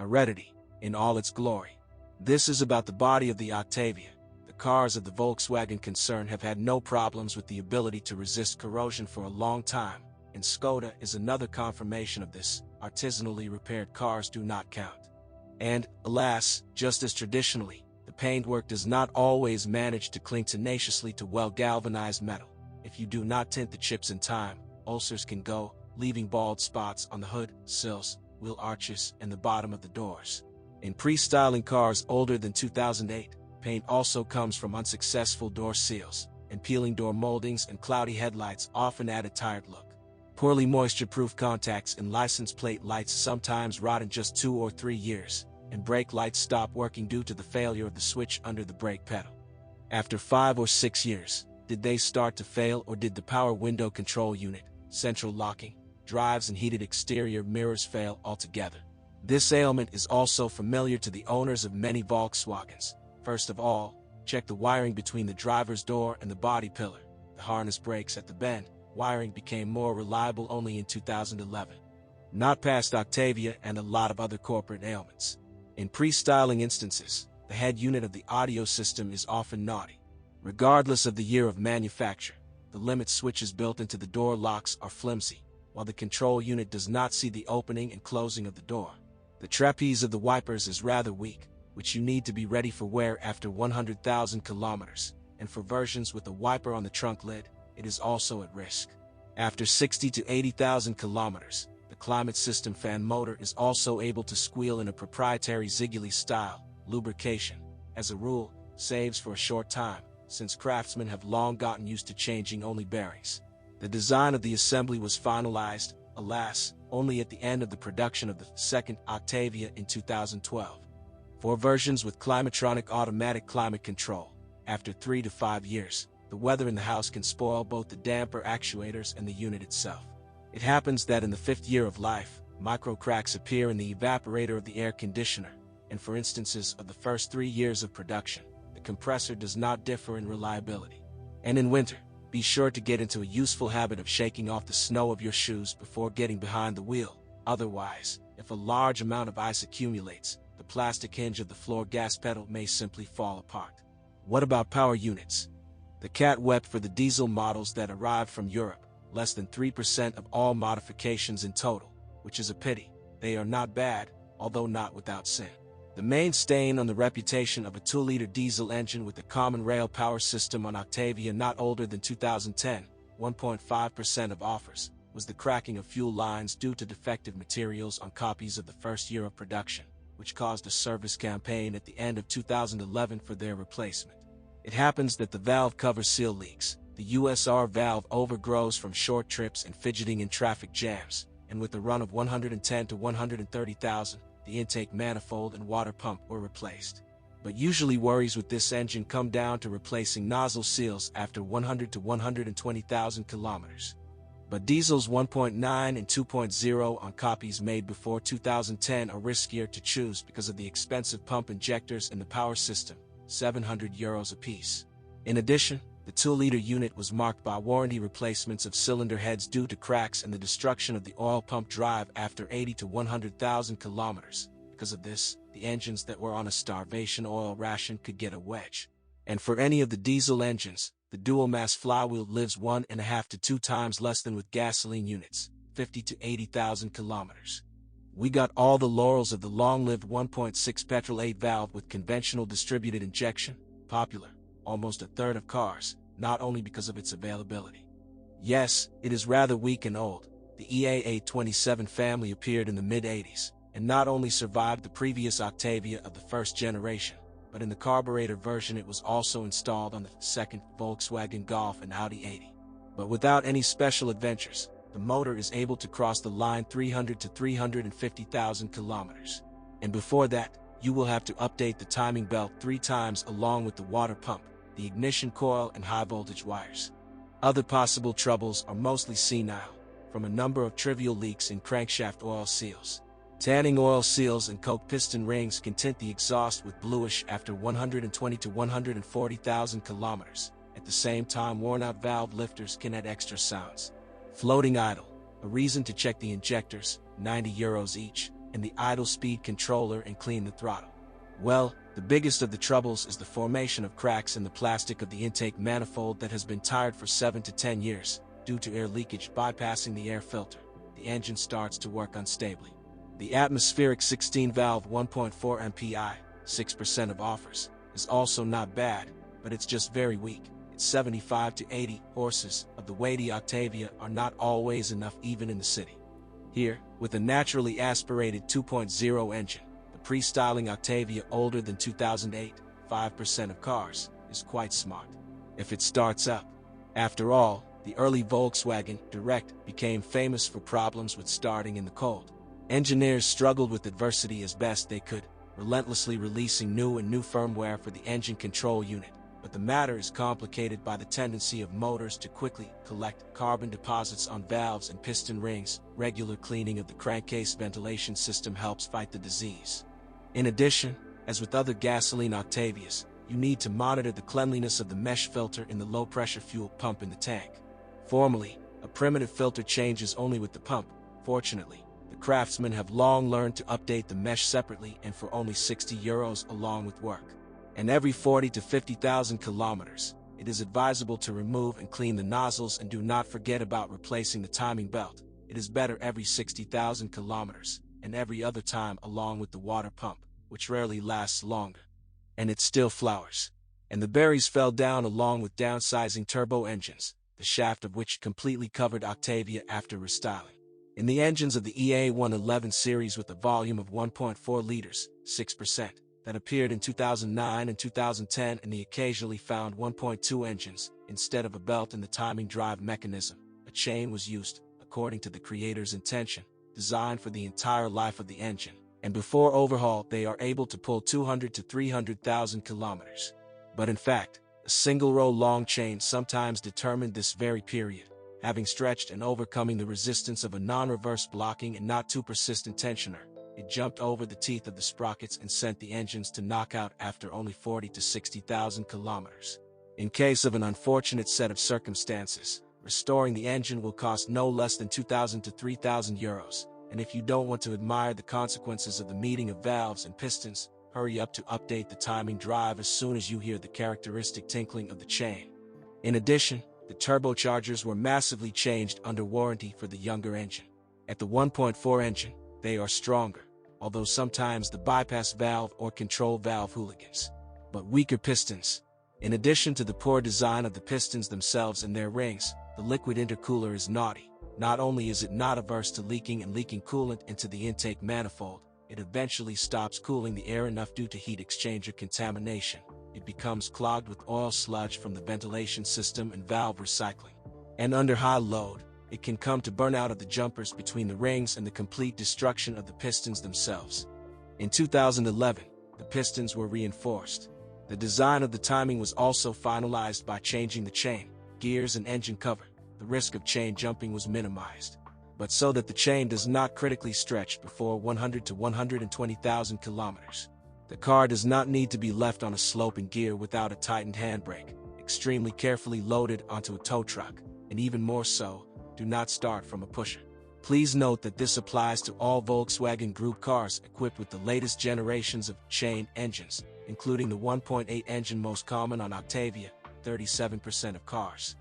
heredity, in all its glory. This is about the body of the Octavia. The cars of the Volkswagen concern have had no problems with the ability to resist corrosion for a long time, and Skoda is another confirmation of this. Artisanally repaired cars do not count. And, alas, just as traditionally, the paintwork does not always manage to cling tenaciously to well-galvanized metal. If you do not tint the chips in time, ulcers can go, leaving bald spots on the hood, sills, wheel arches, and the bottom of the doors. In pre-styling cars older than 2008, paint also comes from unsuccessful door seals, and peeling door moldings and cloudy headlights often add a tired look. Poorly moisture-proof contacts in license plate lights sometimes rot in just 2 or 3 years, and brake lights stop working due to the failure of the switch under the brake pedal. After 5 or 6 years, did they start to fail, or did the power window control unit, central locking, drives and heated exterior mirrors fail altogether? This ailment is also familiar to the owners of many Volkswagens. First of all, check the wiring between the driver's door and the body pillar. The harness breaks at the bend. Wiring became more reliable only in 2011. Not past Octavia and a lot of other corporate ailments. In pre-styling instances, the head unit of the audio system is often naughty. Regardless of the year of manufacture, the limit switches built into the door locks are flimsy, while the control unit does not see the opening and closing of the door. The trapeze of the wipers is rather weak, which you need to be ready for wear after 100,000 kilometers, and for versions with a wiper on the trunk lid, it is also at risk. After 60 to 80,000 kilometers, the climate system fan motor is also able to squeal in a proprietary Ziegler style. Lubrication, as a rule, saves for a short time, since craftsmen have long gotten used to changing only bearings. The design of the assembly was finalized, alas, only at the end of the production of the second Octavia in 2012. For versions with Climatronic automatic climate control, after 3 to 5 years, the weather in the house can spoil both the damper actuators and the unit itself. It happens that in the 5th year of life, micro cracks appear in the evaporator of the air conditioner, and for instances of the first 3 years of production, the compressor does not differ in reliability. And in winter, be sure to get into a useful habit of shaking off the snow of your shoes before getting behind the wheel. Otherwise, if a large amount of ice accumulates, the plastic hinge of the floor gas pedal may simply fall apart. What about power units? The cat wept for the diesel models that arrived from Europe, less than 3% of all modifications in total, which is a pity. They are not bad, although not without sin. The main stain on the reputation of a 2-liter diesel engine with a common rail power system on Octavia not older than 2010, 1.5% of offers, was the cracking of fuel lines due to defective materials on copies of the first year of production, which caused a service campaign at the end of 2011 for their replacement. It happens that the valve cover seal leaks. The USR valve overgrows from short trips and fidgeting in traffic jams, and with a run of 110 to 130,000, the intake manifold and water pump were replaced. But usually worries with this engine come down to replacing nozzle seals after 100 to 120,000 kilometers. But diesels 1.9 and 2.0 on copies made before 2010 are riskier to choose because of the expensive pump injectors in the power system, €700 apiece. In addition, the 2-liter unit was marked by warranty replacements of cylinder heads due to cracks and the destruction of the oil pump drive after 80 to 100,000 kilometers. Because of this, the engines that were on a starvation oil ration could get a wedge. And for any of the diesel engines, the dual-mass flywheel lives 1.5 to 2 times less than with gasoline units, 50 to 80,000 kilometers. We got all the laurels of the long-lived 1.6 petrol 8-valve with conventional distributed injection, popular, almost a third of cars, not only because of its availability. Yes, it is rather weak and old. The EA827 family appeared in the mid-80s, and not only survived the previous Octavia of the first generation, but in the carburetor version it was also installed on the second Volkswagen Golf and Audi 80. But without any special adventures, the motor is able to cross the line 300 to 350,000 kilometers. And before that, you will have to update the timing belt 3 times along with the water pump, the ignition coil and high-voltage wires. Other possible troubles are mostly senile, from a number of trivial leaks in crankshaft oil seals. Tanning oil seals and coke piston rings can tint the exhaust with bluish after 120 to 140,000 kilometers. At the same time, worn-out valve lifters can add extra sounds. Floating idle, a reason to check the injectors, €90 each, and the idle speed controller and clean the throttle. Well, the biggest of the troubles is the formation of cracks in the plastic of the intake manifold that has been tired for 7 to 10 years. Due to air leakage bypassing the air filter, the engine starts to work unstably. The atmospheric 16-valve 1.4 MPI, 6% of offers, is also not bad, but it's just very weak. Its 75 to 80 horses of the weighty Octavia are not always enough even in the city. Here, with a naturally aspirated 2.0 engine, the pre-styling Octavia older than 2008, 5% of cars, is quite smart. If it starts up. After all, the early Volkswagen Direct became famous for problems with starting in the cold. Engineers struggled with adversity as best they could, relentlessly releasing new firmware for the engine control unit. But the matter is complicated by the tendency of motors to quickly collect carbon deposits on valves and piston rings. Regular cleaning of the crankcase ventilation system helps fight the disease. In addition, as with other gasoline Octavias, you need to monitor the cleanliness of the mesh filter in the low-pressure fuel pump in the tank. Formally, a primitive filter changes only with the pump. Fortunately, the craftsmen have long learned to update the mesh separately and for only €60 along with work. And every 40 to 50,000 kilometers, it is advisable to remove and clean the nozzles, and do not forget about replacing the timing belt. It is better every 60,000 kilometers, and every other time along with the water pump, which rarely lasts longer. And it still flowers. And the berries fell down along with downsizing turbo engines, the shaft of which completely covered Octavia after restyling. In the engines of the EA111 series with a volume of 1.4 liters, 6%, that appeared in 2009 and 2010, and the occasionally found 1.2 engines, instead of a belt in the timing drive mechanism, a chain was used, according to the creator's intention, designed for the entire life of the engine, and before overhaul they are able to pull 200 to 300,000 kilometers. But in fact, a single row long chain sometimes determined this very period, having stretched and overcoming the resistance of a non-reverse blocking and not too persistent tensioner. It jumped over the teeth of the sprockets and sent the engines to knockout after only 40 to 60,000 kilometers. In case of an unfortunate set of circumstances, restoring the engine will cost no less than 2,000 to 3,000 euros, and if you don't want to admire the consequences of the meeting of valves and pistons, hurry up to update the timing drive as soon as you hear the characteristic tinkling of the chain. In addition, the turbochargers were massively changed under warranty for the younger engine. At the 1.4 engine, they are stronger, although sometimes the bypass valve or control valve hooligans, but weaker pistons. In addition to the poor design of the pistons themselves and their rings, the liquid intercooler is naughty. Not only is it not averse to leaking coolant into the intake manifold, it eventually stops cooling the air enough due to heat exchanger contamination. It becomes clogged with oil sludge from the ventilation system and valve recycling. And under high load, it can come to burnout of the jumpers between the rings and the complete destruction of the pistons themselves. In 2011, the pistons were reinforced. The design of the timing was also finalized by changing the chain, gears and engine cover. The risk of chain jumping was minimized, but so that the chain does not critically stretch before 100 to 120,000 kilometers. The car does not need to be left on a slope in gear without a tightened handbrake, extremely carefully loaded onto a tow truck, and even more so, do not start from a pusher. Please note that this applies to all Volkswagen Group cars equipped with the latest generations of chain engines, including the 1.8 engine most common on Octavia, 37% of cars.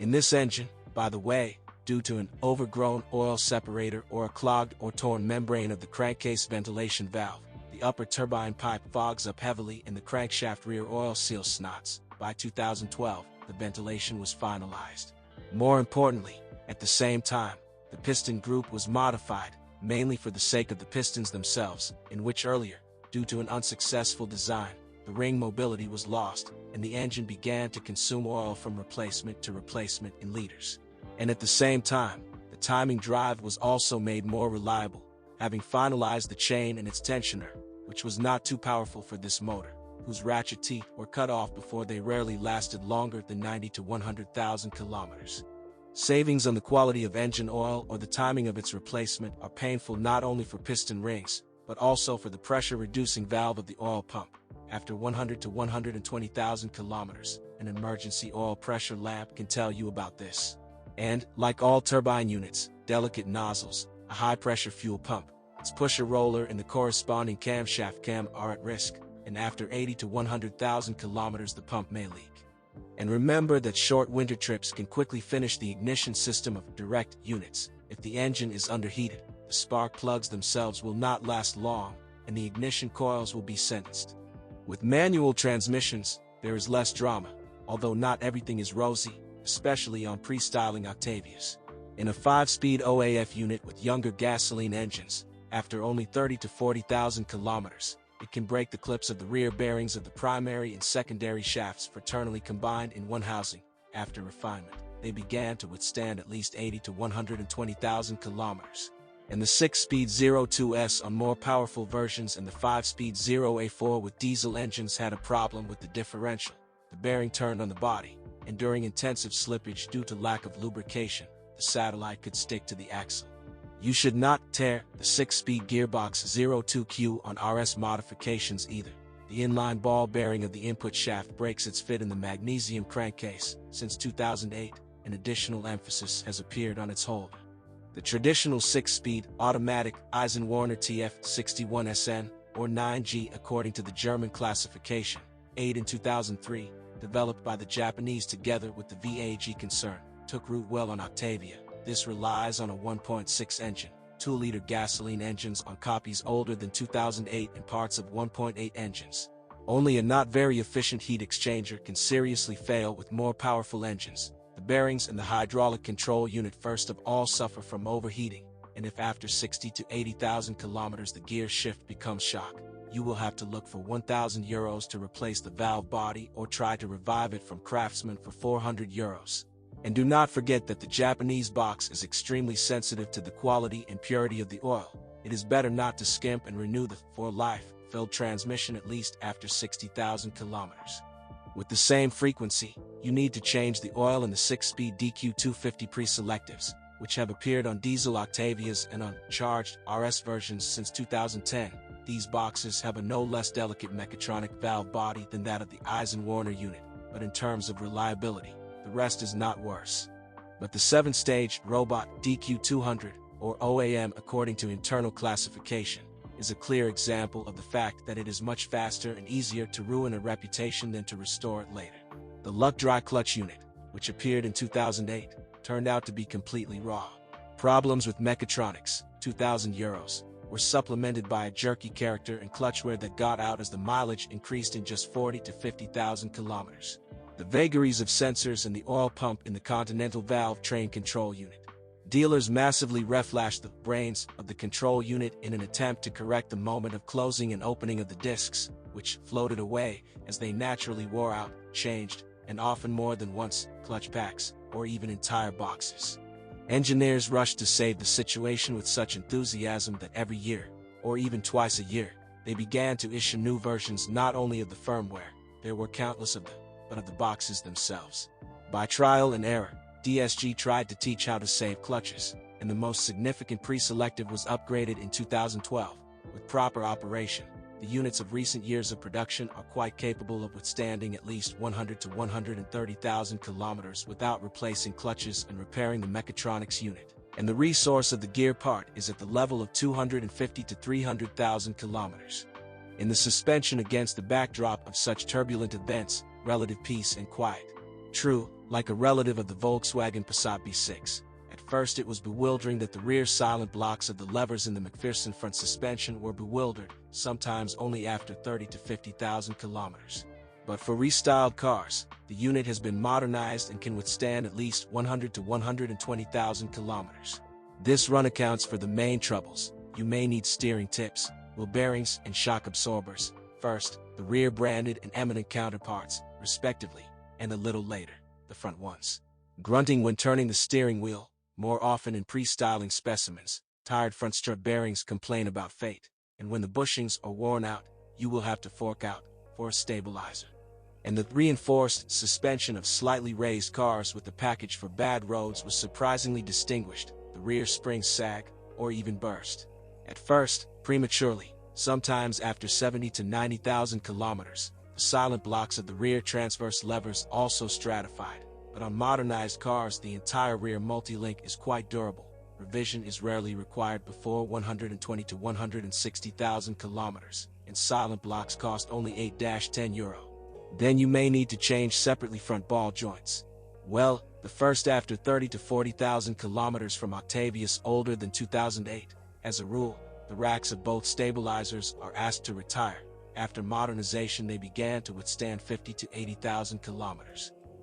In this engine, by the way, due to an overgrown oil separator or a clogged or torn membrane of the crankcase ventilation valve, the upper turbine pipe fogs up heavily and the crankshaft rear oil seal snots. By 2012, the ventilation was finalized. More importantly, at the same time, the piston group was modified, mainly for the sake of the pistons themselves, in which earlier, due to an unsuccessful design, the ring mobility was lost, and the engine began to consume oil from replacement to replacement in liters. And at the same time, the timing drive was also made more reliable, having finalized the chain and its tensioner, which was not too powerful for this motor, whose ratchet teeth were cut off before they rarely lasted longer than 90 to 100,000 kilometers. Savings on the quality of engine oil or the timing of its replacement are painful not only for piston rings, but also for the pressure-reducing valve of the oil pump. After 100 to 120,000 kilometers, an emergency oil pressure lamp can tell you about this. And, like all turbine units, delicate nozzles, a high-pressure fuel pump, its pusher roller and the corresponding camshaft cam are at risk, and after 80 to 100,000 kilometers the pump may leak. And remember that short winter trips can quickly finish the ignition system of direct units. If the engine is underheated, the spark plugs themselves will not last long, and the ignition coils will be sentenced. With manual transmissions, there is less drama, although not everything is rosy, especially on pre-styling Octavias. In a 5-speed OAF unit with younger gasoline engines, after only 30 to 40,000 kilometers, it can break the clips of the rear bearings of the primary and secondary shafts fraternally combined in one housing. After refinement, they began to withstand at least 80 to 120,000 kilometers. And the 6-speed 02S on more powerful versions and the 5-speed 0A4 with diesel engines had a problem with the differential. The bearing turned on the body, and during intensive slippage due to lack of lubrication, the satellite could stick to the axle. You should not tear the 6-speed gearbox 02Q on RS modifications either. The inline ball bearing of the input shaft breaks its fit in the magnesium crankcase. Since 2008, an additional emphasis has appeared on its holder. The traditional 6-speed automatic Eisenwerner TF61SN, or 9G according to the German classification, 8 in 2003, developed by the Japanese together with the VAG concern, took root well on Octavia. This relies on a 1.6 engine, 2-liter gasoline engines on copies older than 2008 and parts of 1.8 engines. Only a not very efficient heat exchanger can seriously fail with more powerful engines. The bearings and the hydraulic control unit first of all suffer from overheating, and if after 60 to 80,000 kilometers the gear shift becomes shock, you will have to look for €1,000 to replace the valve body or try to revive it from Craftsman for €400. And do not forget that the Japanese box is extremely sensitive to the quality and purity of the oil. It is better not to skimp and renew the for life filled transmission at least after 60,000 kilometers. With the same frequency, you need to change the oil in the 6-speed DQ250 pre-selectives, which have appeared on diesel Octavias and on charged RS versions since 2010. These boxes have a no less delicate mechatronic valve body than that of the Eisenwerner unit, but in terms of reliability, the rest is not worse. But the 7-stage robot DQ200, or OAM according to internal classification, is a clear example of the fact that it is much faster and easier to ruin a reputation than to restore it later. The Luck dry clutch unit, which appeared in 2008, turned out to be completely raw. Problems with mechatronics, €2,000, were supplemented by a jerky character and clutch wear that got out as the mileage increased in just 40 to 50,000 kilometers. The vagaries of sensors and the oil pump in the Continental valve train control unit. Dealers massively reflashed the brains of the control unit in an attempt to correct the moment of closing and opening of the discs, which floated away as they naturally wore out, changed, and often more than once, clutch packs, or even entire boxes. Engineers rushed to save the situation with such enthusiasm that every year, or even twice a year, they began to issue new versions not only of the firmware, there were countless of them, but of the boxes themselves. By trial and error, DSG tried to teach how to save clutches, and the most significant pre-selective was upgraded in 2012. With proper operation, the units of recent years of production are quite capable of withstanding at least 100 to 130,000 kilometers without replacing clutches and repairing the mechatronics unit. And the resource of the gear part is at the level of 250 to 300,000 kilometers. In the suspension against the backdrop of such turbulent events, relative peace and quiet. True, like a relative of the Volkswagen Passat B6. At first it was bewildering that the rear silent blocks of the levers in the McPherson front suspension were bewildered, sometimes only after 30 to 50,000 kilometers. But for restyled cars, the unit has been modernized and can withstand at least 100 to 120,000 kilometers. This run accounts for the main troubles. You may need steering tips, wheel bearings, and shock absorbers. First, the rear branded and eminent counterparts, respectively, and a little later, the front ones. Grunting when turning the steering wheel, more often in pre-styling specimens, tired front strut bearings complain about fate, and when the bushings are worn out, you will have to fork out for a stabilizer. And the reinforced suspension of slightly raised cars with the package for bad roads was surprisingly distinguished. The rear springs sag, or even burst. At first, prematurely, sometimes after 70 to 90,000 kilometers, the silent blocks of the rear transverse levers also stratified, but on modernized cars the entire rear multi-link is quite durable, revision is rarely required before 120 to 160,000 kilometers, and silent blocks cost only €8-10. Then you may need to change separately front ball joints. Well, the first after 30 to 40,000 kilometers from Octavias older than 2008. As a rule, the racks of both stabilizers are asked to retire. After modernization they began to withstand 50 to 80,000 kilometers.